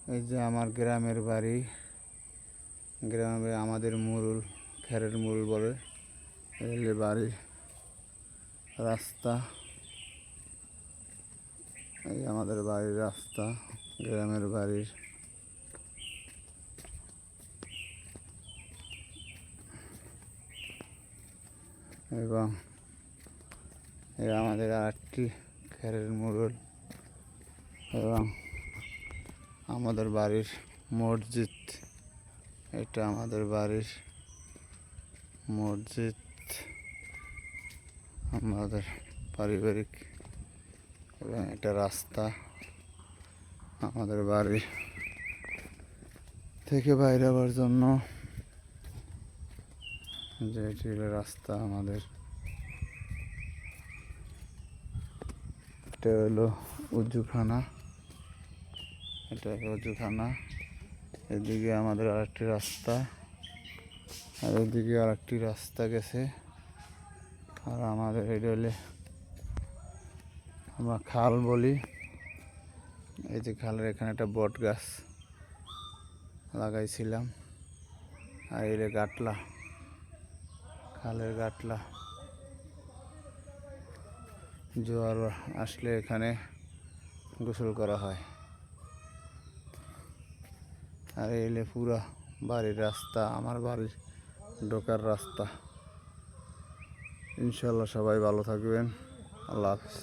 এই যে আমার গ্রামের বাড়ি। গ্রামে আমাদের মুরুল, খেরের মুরুল বলে। এই যে বাড়ির রাস্তা, এই আমাদের বাড়ির রাস্তা, গ্রামের বাড়ির। এবং এই আমাদের আরেকটি খেরের মুরুল। এবং আমাদের বাড়ির মসজিদ, এটা আমাদের বাড়ির মসজিদ, আমাদের পারিবারিক। এবং এটা রাস্তা আমাদের বাড়ি থেকে বাইরে যাওয়ার জন্য, যে এটি হলো রাস্তা আমাদের। এটা হলো উজুখানা, এটা হলো উজুখানা। এদিকে আমাদের আরেকটি রাস্তা, আর ওদিকে আরেকটি রাস্তা গেছে। আর আমাদের এটা হলে আমরা খাল বলি। এই যে খালের এখানে একটা বট গাছ লাগাইছিলাম। আর এই যে গাটলা, খালের গাটলা। জোয়ার আসলে এখানে গোসল করা হয়। আর এলে পুরা বাড়ির রাস্তা, আমার বাড়ির ঢোকার রাস্তা। ইনশাল্লাহ সবাই ভালো থাকবেন। আল্লাহ হাফেজ।